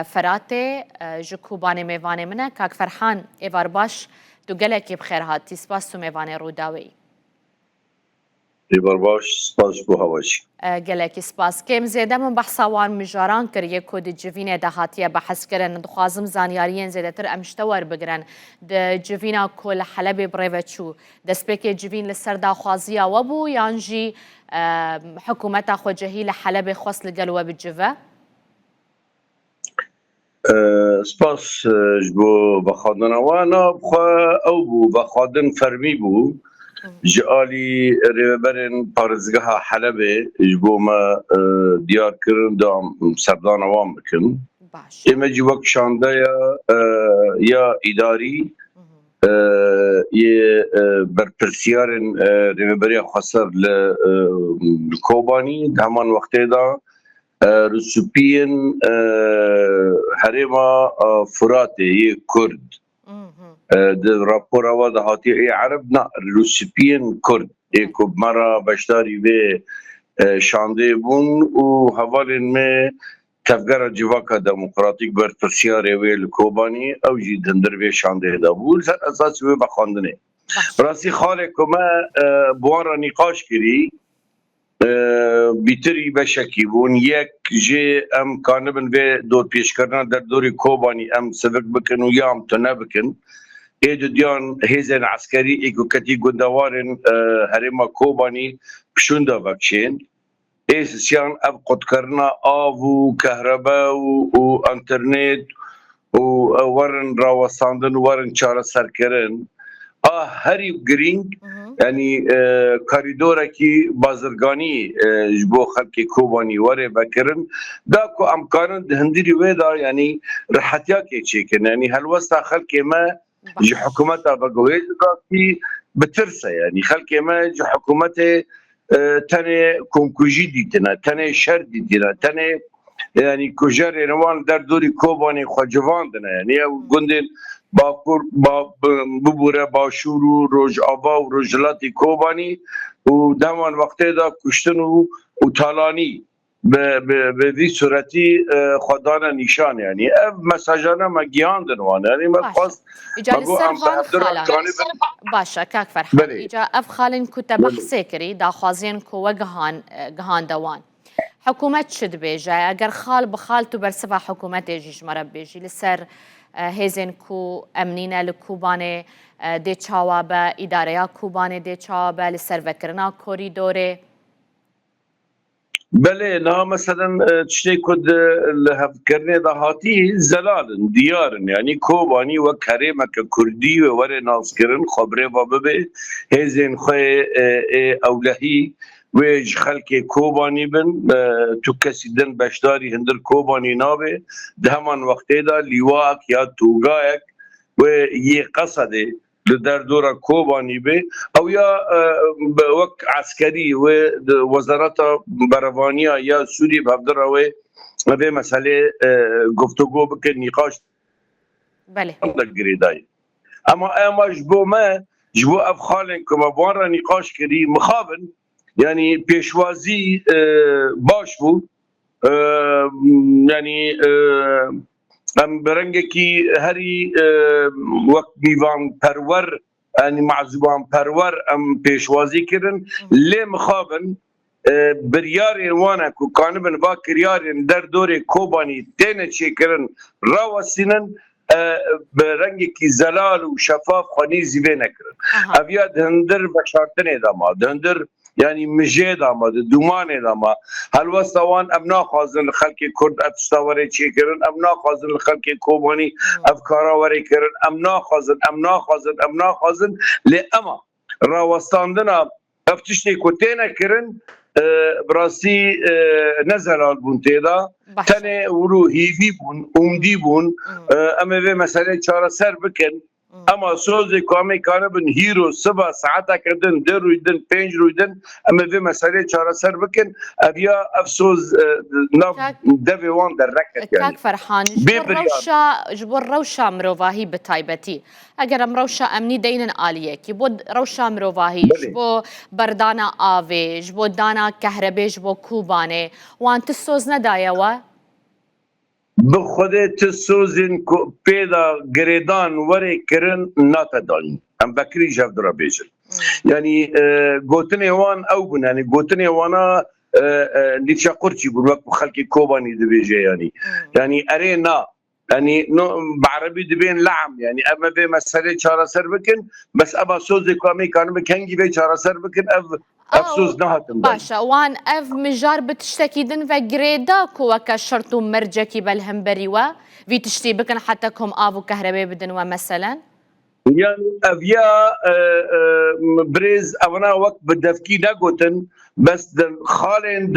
فراتي جكوباني ميفاني منه كاك فرحان إيفار باش دوغلكي بخير هاتي سباسو ميفاني روداوي إيفار باش سباس بو هواش گلکی سپاس کم زیاده من بحثا وان مجاران کریه کود جوینه دهاتیه بحث کردن دخوازم زانیاریین زیاده تر امشتور بگرن د جوینا کل حلبی بریوچو دسپیک جوین لسر داخوازیه وبو یانجی حکومت خو جهی لحلب خاص لقلوه بالجوه سپاس جبو بخادن وانا بخوا او بو بخادن فرمی بو جالي ريبرن بارزگاه حلبه جبو ما ديار كرن دام سردان وام بكن اما جي وقت شانده يا اداري يه برپرسيارن ريبريا خسر لكوباني دهمان وقته دا رسوبين هرما فراتي يه كرد د راپور و د هاتی عرب نه روسپین کرد اکو مرا بشداری به شانده بون و حوالین می تفگر جواکا دموکراتیک بر پرسیار ویل کوبانی او جی دندر به شانده دا بود اساس به بخواندنه راسی خاله کما بوارا نقاش کری بیتری بشکی بون یک جه ام کانبن به دور پیش کردن در دوری کوبانی ام سبک بکن و یا ام تنه بکن ایدو دیان هیزن عسکری ایکو کتی گندوارن هرما کوبانی پشوندا بکشین ایسیان اب قد کرنا آب و کهربا و انترنت و ورن راوستاندن ورن چاره سر کرن هری گرینگ یعنی کاریدورا کی بازرگانی جبو خلق کوبانی وره بکرن دا کو امکان هندری ودا یعنی راحتیا کی چیکن یعنی هلوستا خلق ما جي حكومتها بقوية في بترسى يعني خلك ما جي حكومته تاني كونكوجي ديتنا تاني شر ديتنا تاني يعني كوجاري نوان در دوري كوباني خواجوان دنا يعني قندن باكور ببوره باشورو روج آبا و روجلاتي كوباني و دمان وقته دا کشتن و تالانی به وی صورتی خدانا نشان یعنی اف مساجانا ما گیاندن وانه یعنی ما خواست بگو ام خالن باشا كاك فرحان اجا اف خالن كنت بحثي كري دا خوازين كو جهان دوان حكومة شد بيجا اگر خال بخالتو برسفا حكومة يجيش مرب بيجي لسر هيزن كو امنينة لكوباني دي چاوابا اداريا كوباني دي چاوابا لسر وكرنا كوريدوري بله نه مثلا تشتی کد لهفکرنه ده هاتی زلالن دیارن یعنی کوبانی و کریم که کردی و ور ناز کرن خبره و ببه هزین خوی اولهی و خلق کوبانی بن تو کسی دن بشداری هندر کوبانی نابه ده همان وقته ده لیواک یا توگایک و یه قصده در دورا کوبانی به او یا وک عسکری و وزارت بروانیا یا سوری بهدر و به مسئله گفتگو بکن نقاش بله گریدای اما جبو افخالن که ما نقاش کردی مخابن یعنی پیشوازی باش بود یعنی ام برنگه کی هری وقت میوان پرور یعنی معذوبان پرور ام پیشوازی کردن لی مخابن بریار وانا کو کانبن با کریار در دور کوبانی تنه چی کردن راوسینن برنگه کی زلال و شفاف خانی زیبه نکردن اویا دهندر بشارتن ادامه دهندر يعني مجيد اما دومان اما هل وستوان ابنا خازن خلق كرد افستاوري چي كرن ابنا خازن خلق كوباني افكارا وري كرن امنا خازن لاما راوستاندنا افتشتي كوتينا كرن براسي نزل البونتيدا تاني ورو هيفي بون اومدي بون اما في مسألة چارة سر بكن اما سوزی کامی کانه بن هیرو سبا ساعتا کردن در رویدن پنج رویدن اما به مسئله چاره سر بکن اویا افسوز ناف دوی وان در رکت یعنی کاک فرحان جبور روشا مروواهی بتایبتی اگر ام روشا امنی دینن آلیه کی بود روشا مروواهی جبو بردانا آوه جبو دانا کهربه جبو کوبانه وان تسوز ندایه و بخوده تسوزن پیدا گریدان وری کرن ناتدانی ام بکری جف درا بیجن یعنی گوتن وان او بن یعنی گوتن وانا نیچه قرچی بون وقت خلقی کوبانی دبیجه یعنی اره نا يعني بعربي دبين لعم يعني اما في مسألة شارع سر بكن بس ابا سوز كامي كانوا بكنجي في شارع سر بكن افسوز نهاتم باشا وان اف مجار بتشتكيدن فجريدا كوكا شرطو مرجكي بالهمبري و في تشتي بكن حتى كم افو كهرباء بدن مثلا يعني افيا بريز اونا وقت بدفكي ناقوتن بس خالين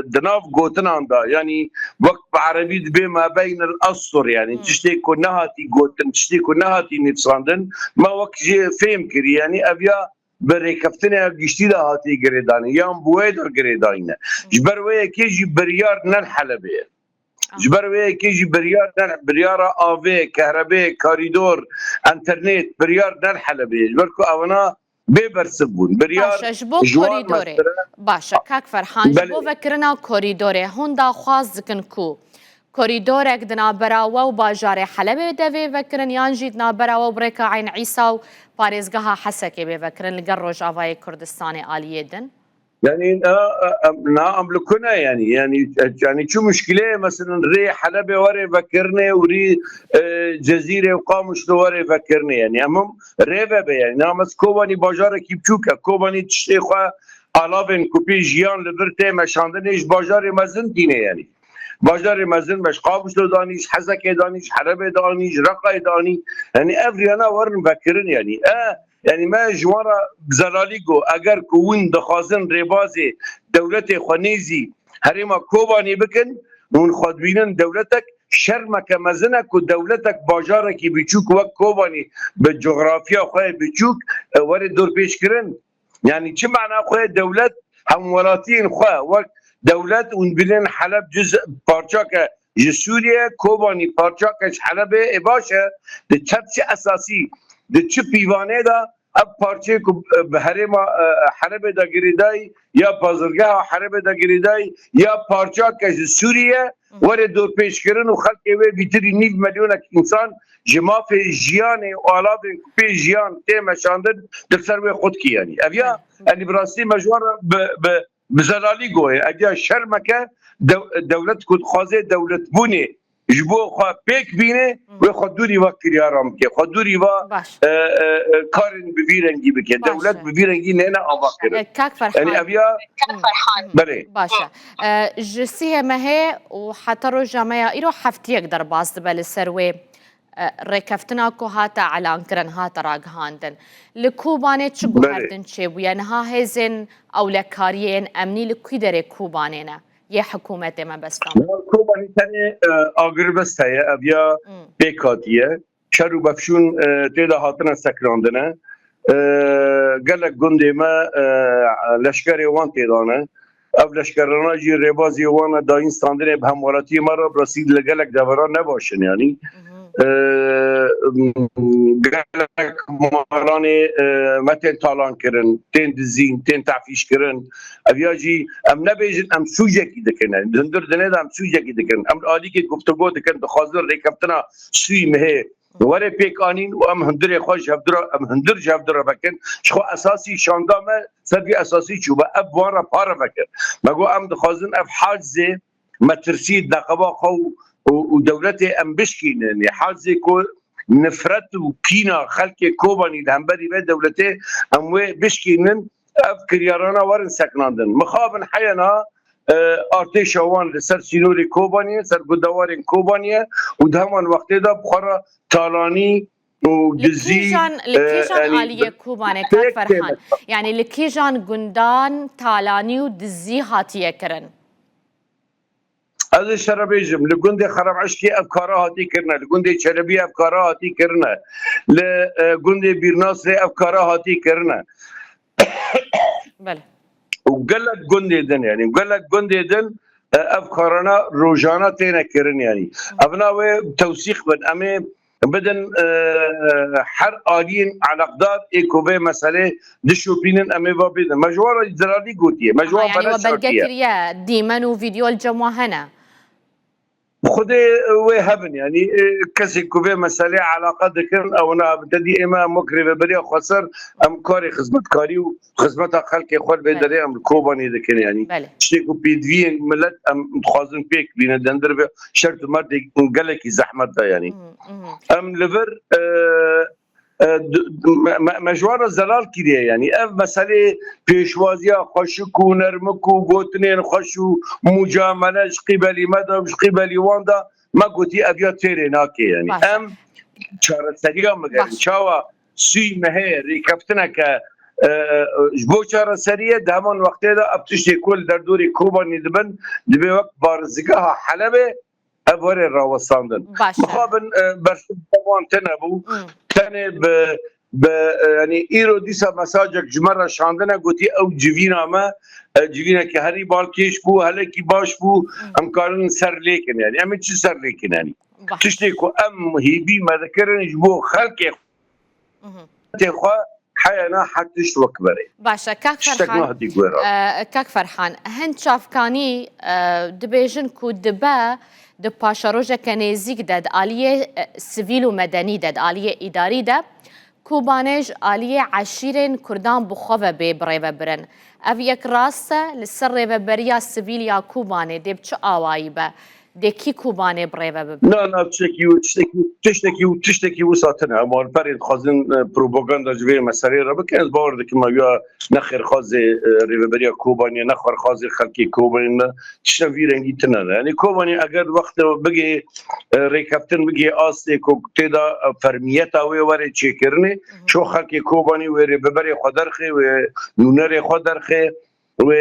دناف قوتن عندا يعني وقت بعربي دبي ما بين الاسطر يعني تشتي كنهاتي قوتن تشتي كنهاتي نتصاندن ما وقت جي فهم كري يعني افيا بريكفتنا قشتي ده هاتي قريداني يام بويدر قريداني جبرويه كيجي بريار نالحلبيه جبروي كيجي بريار آوي كهرباء كاريدور انترنت بريار نالحلبيه جبركو اونا ببرسبون بريار باشا جبو كوريدوري باشا كاك فرحان جبو فكرنا كوريدوري هون دا خواز كنكو كوريدورك دنا براوا وباجاري حلبة دفي فكرن يانجي دنا براوا وبريكا عين عيسى وباريزقها حسكي بفكرن لقروج افاي كردستاني آلية دن يعني املكنا يعني شو مشكله مثلا ري حلبة وري فكرني وري جزيره وقامش وري فكرني يعني امم ريفه يعني نامس كوباني باجار كيبچوكا كوباني تشيخه علافن كوبي جيان لبرته مشاندنش باجار مزن دينه يعني باجار مزن باش قابش دانيش حزك دانيش حلبة دانيش رقه داني يعني افريانا ورن فكرن يعني يعني ما جوارا بزلاليگو اگر كون دخازن ربازي دولت خنيزي هريما كوباني بكن ون خدبينن دولتك شرمك مزنك ودولتك باجارك بيچوك وك كوباني بالجغرافيا خوي بيچوك ورد دور بيش كرن يعني چه معنى خوي دولت هم ولاتين خوي وك دولت ون بلين حلب جزء بارچاك سوريا كوباني بارچاكش حلب باشا تشبش اساسي د چه پیوانه دا اب پارچه کو بهرما حرب دا گریدای یا بازرگاه حرب دا گریدای یا پارچه که سوریه ور دور پیش کردن و خلق و بیتری 9 میلیون انسان جماف جیان و آلاف پی جیان تیم شاندن در سر خود کی یعنی اویا یعنی براستی مجوار بزلالی گوه اگه شرمکه دولت کد خوازه دولت بونه جبو خوا پیک بینه و خود دوری و کریارم که خود دوری و کارن بویرنگی بکه دولت بویرنگی نه آوا کرد كاك فرحان يعني ابيا بله باشا جسيه ما هي وحتى رجع ما يرو حفتي يقدر باص بل السروي ركفتنا كو هاتا على انكرن هاتا راق هاندن لكوبانه تشغو هردن شي وينها هيزن او لكاريين امني لكيدري كوبانينا یه حکومت ما بستم کوبانی تنه آگربست هست ابیا بیکاتیه شرو بفشون تیدا هاتنا سکراندنه گلک گنده ما لشکر وان تیدانه او لشکرانه جی ربازی وان دا این ستاندنه به هموالاتی ما را برسید لگلک دوران نباشن یعنی گلک مارانی متن تالان کرن تین دزین تین تعفیش کرن اویا جی ام نبیجن ام سوجکی دکنن دندر دنه دا ام سوجکی دکن ام آلی که گفتگو دکن بخاطر ریکفتنا سوی مه وره پیکانین و ام هندر خوش هفدرا ام هندر جفدرا بکن شخو اساسی شاندام سبی اساسی چوبه اب وارا پارا بکن مگو ام دخوازن اف حاجزه مترسید نقبا خو ودولت ام بشکین یعنی حاجزه کو نفرت و کینا خلق کوبانی دهنبری به دولته اموی بشکینن اف کریارانا ورن سکناندن مخابن حیانا ارتش اوان لسر سینوری کوبانیه سر گدوارین کوبانیه و دهمان وقتی دا بخارا تالانی و دزی لكيجان آلية كوباني كاك فرحان يعني لكيجان قندان تالاني ودزي هاتيه كرن از شربیجم لگوندی خراب عشقی افکارا هاتی کرنه لگوندی چربی افکارا هاتی کرنه لگوندی بیرناصر افکارا هاتی کرنه بله وقلت گوندی دن یعنی قلت گوندی دن افکارنا روزانه تینه کرن یعنی ابناوی توثیق بن امی بدن هر آلین علاقدار ایکوبه مسئله دشوپینن امی با بدن مجوار زرالی گوتیه مجوار يعني وبلقى كريا ديما وفيديو الجموهنا خدي وهبن يعني كسي كوفي مسألة علاقة ذكر أو أنا بدي إما مكري بريا خسر أم كاري خدمت كاري وخدمتها خلق خود بدري أم كوباني ذكر يعني بله شتيكو بيدفين ملت أم خازن بيك بين دندر شرط مرد قالك زحمة يعني أم لفر مجوار زلال کریه یعنی اف مسئله پیشوازی خوشک و نرمک و گوتنین خوش و مجاملش قبلی مدام قبلی واندا ما گوتی ابیا تیره ناکه یعنی ام چاره سریا مگرن چاوا سوی مهه ریکفتنه که بو چاره سریه دهمان وقتی دا ابتشتی کل در دوری کوبانی دبن دبی وقت بارزگاه حلبه اواره راوستاندن مخابن برشد دوان تنبو تنه يعني ايرو ديسا مساجك جمره شاندنا قوتي او جوينا ما جوينا كي هري بالكيش بو هلكي باش بو ام كارن سر ليكن يعني ام تشي سر ليكن يعني تشتيكو ام هيبي ما ذكرن جبو خلق تخوا حيانا حتى وكبري باشا كاك فرحان هند شافكاني دبيجن كو دبا د پاشاروژه کنیزیک داد آلیه سیویل و مدنی داد آلیه اداری داد کوبانج آلیه عشیرن کردان بخواه به برای برن او یک راسته لسر ریو بریا سیویل یا کوبانه دیب چه آوایی با دکی کوبانه برای برن نه تشتکی و ساتنه اما برای خازن پروپاگاندا جوی مسئله را بکنه از باور که ما یا نخیر خاز ریو بریا کوبانی نخیر خاز خلکی کوبانی تشتوی رنگی تنه یعنی کوبانی اگر وقت بگی ریکاپتن بگی آسته که تیدا فرمیت آوی واره چه کرنه شو خلکی کوبانی و ریو بریا خودرخه و نونر خودرخه و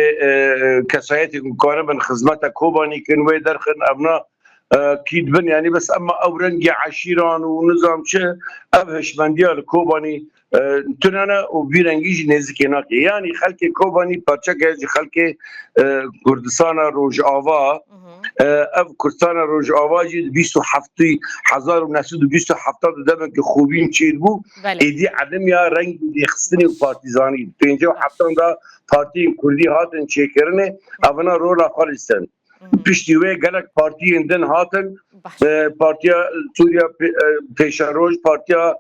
کسایتی که کاره من خدمت کوبانی کن و درخن ابنا کید بن یعنی بس اما اورنگی عشیران و نظام چه ابهش بندیال کوبانی تنانه و بیرنگیش نزدیک ناکه یعنی خلک کوبانی پرچه که خلک کردستان روج آوا اف کردستان روج آوا جید 27,927 دبن که خوبین چید بو ایدی عدم یا رنگ دیخستنی و پارتیزانی 57 دا پارتی کردی هاتن چه کرنه اونا رولا خالستن پشتیوه گلک پارتی اندن هاتن پارتیا سوریا پیشروج پارتیا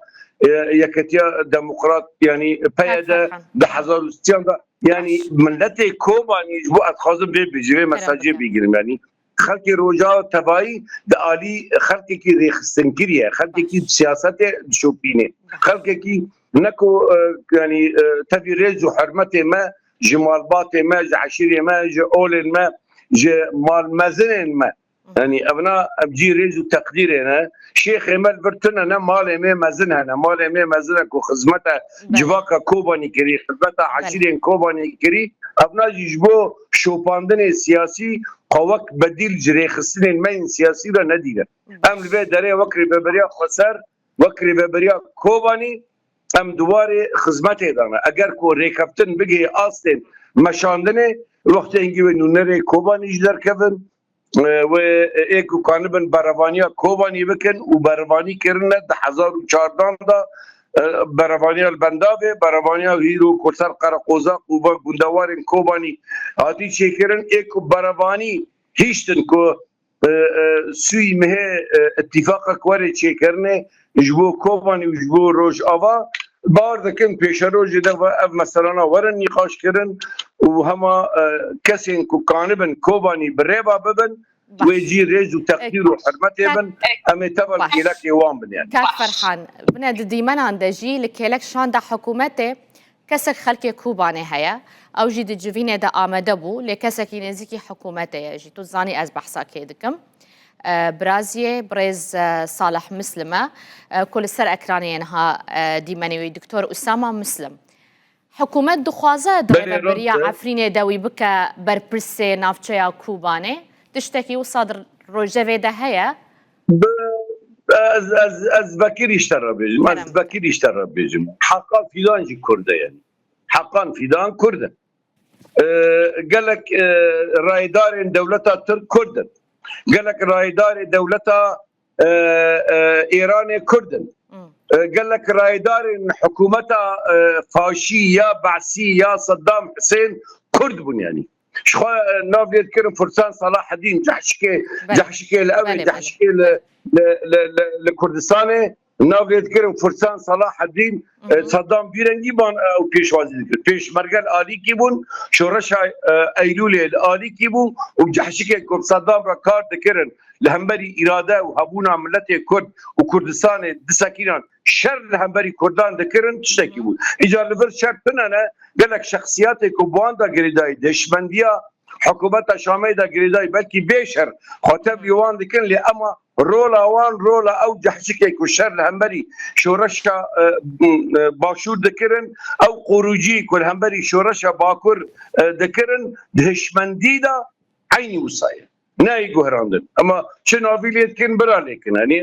یکتیا دموکرات یعنی پیاده 1060 یعنی ملت کوبانی بو اتخاذم به بجوه مساجه بگیرم یعنی خلق روجا تبایی د عالی خلق کی ریخستن کریه خلق کی سیاست شوپینه خلق کی نکو یعنی تبریز و حرمت ما جمالبات ما عشیر ما اول ما مال مزن ما يعني ابناء بجي ريز وتقدير هنا شيخ مال برتنا انا مال مي مزن هنا مال مي مزنك وخدمته جواكا كوباني كري خدمته عشرين كوباني كري ابناء يجبو شوباندن سياسي قوك بديل جري خسنين مين سياسي لا ندينا ام لبي دري وكري ببريا خسر وكري ببريا كوباني ام دواري خدمته دانا اگر كو ريكابتن بيجي اصلا مشاندنه وقت انگی و نونر کوبانی در کفن و ایکو کانبن بروانیا کوبانی بکن و بروانی کرنه 1014 دا بروانیا البندابه بروانیا هیرو کسر قرقوزا قوبا گندوارن کوبانی آتی چه کرن ایکو بروانی هیشتن که سوی مه اتفاق کوری چه کرنه جبو کوبانی و جبو روش آوا بار دکن پیش روز ده و اف مثلا ورن نقاش کردن و هما کسی که کانبن کوبانی بريبا ببن ويجي ريز وتقدير وحرمته بن امي تبع كيلك يوام بن يعني كاك فرحان بنا ديما عندجي لكيلك شان دا حكومته كسك خلق كوباني هيا او جي دجوينه دا آمده بو لكسك نزيكي حكومته يجي توزاني از بحثا كيدكم برازية بريز صالح مسلمة كل سر أكرانينها ديمانوي دكتور أسامة مسلم حكومة دخوازة دغيبة بريا عفريني داوي بكا بربرسي نافچيا كوباني تشتكي وصادر روجة ده هيا از بكير يشترى بيجم از بكير يشترى بيجم حقا فيدان جي كردة يعني حقا فيدان كردة قالك رايدار دولتها ترك كردة قالك رايدار دولتها ايران كردن قالك رايدار حكومتها فاشي يا بعثي يا صدام حسين كرد بن يعني شخو نافيت كرم فرسان صلاح الدين جحشكي الأول جحشكي لكردستان نافيت كرم فرسان صلاح الدين صدام بيرنجي بان او پیشوازی کرد پیشمرگل عالی کی بون شورش ایلول عالی کی بون و جحشكي كرد صدام را کار دکرن لهمبري اراده و هبونا ملت کرد و کردستان دسکینان شر لهمبري کردان دکرن تشتكي بون اجار لبر شر پنانه قالك شخصيات کو بواندا گریدای دشمندیا حکومت شامی دا گریدای بلکه بیشر خاطب یوان دکن لی اما رولا او جحشكي کو شر لهمبري شورشا باشور دکرن او خروجی کل همبری شورشا باکر دکرن دهشمندی دا عینی وصایه نای گهراندن اما چه نافیلیت کن برا لیکن یعنی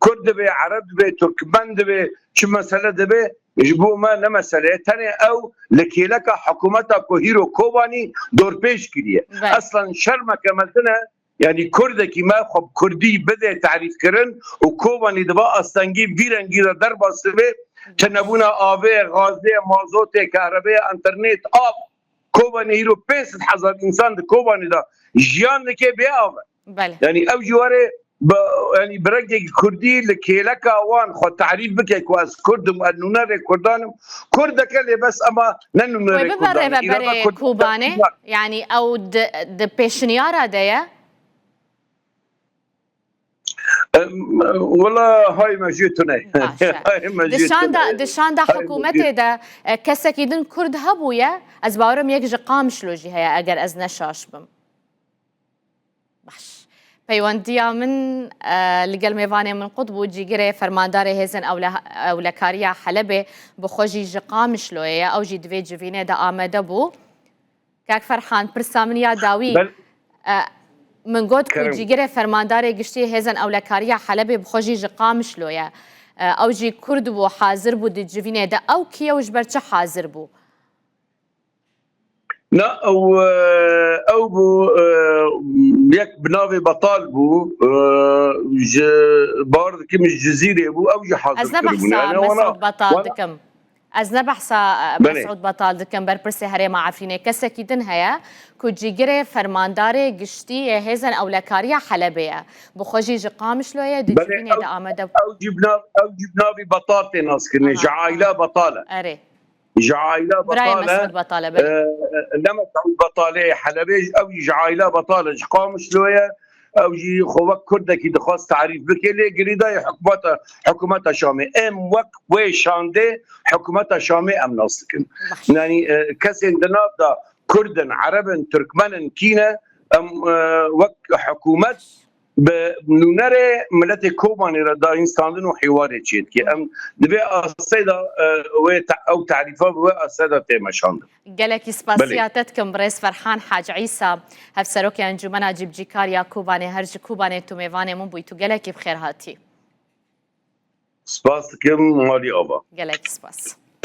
کرد به عرب به ترکمن به چه مسئله به جبو ما نمسألة تاني او لكيلك حكومتها كوهيرو كوباني دور بيش كريه اصلا شرمة كمالتنا يعني كردكي ما خب كردي بده تعريف كرن وكوباني دبا استنجي فيرنجي دربا سبه تنبونا آبه غازه مازوت كهرباء انترنت آب كوباني هيرو 500,000 انسان ده كوباني ده جيان دكي بيآبه يعني او جواره يعني برجع كردي لكيلكا وان خو تعريف بك كواس كرد مؤنونر كردانم كرد كله بس اما ننونر كردانم كوباني يعني او د بيشنيارا ديا والله هاي مجيتوني دشاندا حكومتي دا كسكيدن كرد هبويا از باورم يك جقام شلوجي هيا اگر از نشاش بم باش پیوندیا من لگل میوانه من قطب و جیگره فرماندار هزن اولکاریا حلبه بخوجی جقام شلویه او جی دوی جوینه دا آمده بو کاک فرحان پرسامنیا داوی من قد کو جیگره فرماندار گشتی هزن اولکاریا حلبه بخوجی جقام شلویه او جی کرد بو حاضر بو دی جوینه دا او کیا وش برچه حاضر بو لا او بو يك بنافي بطال بو بارد كم الجزيره بو او حاضر از نبحثا مسعود بطال دكم از نبحثا مسعود بطال دكم برپرسي هري ما عفرينه كسكيدن هيا كو جيگره فرماندار گشتي هزن اولكاريا حلبيه بخوجي جقام شلويه دجينه دا امده او جبنا في بطال ناس كنا جعايله بطاله اري جعايله بطاله لما تعود بطاله حلبي او جعايله بطاله قام شلويه او جي خوك كردكي دخواس تعريف بكلي قريداي حكومتها شامي ام وك وي شاندي حكومتها شامي ام ناصكن يعني كسين دنابدا كردن عربن تركمنن كينا ام وك حكومت بنونره ملت كوباني دا انستاندن وحواري تشيت كي ام دبي السيده او تعريفها السيده تيمشاند قالك سباسياتتكم بريس فرحان حاج عيسى هفسروكي انجمنا جيب جيكاريا كوباني هرج كوباني توميفاني من بويتو قالك بخير هاتي سباسكم مالي ابا قالك سباس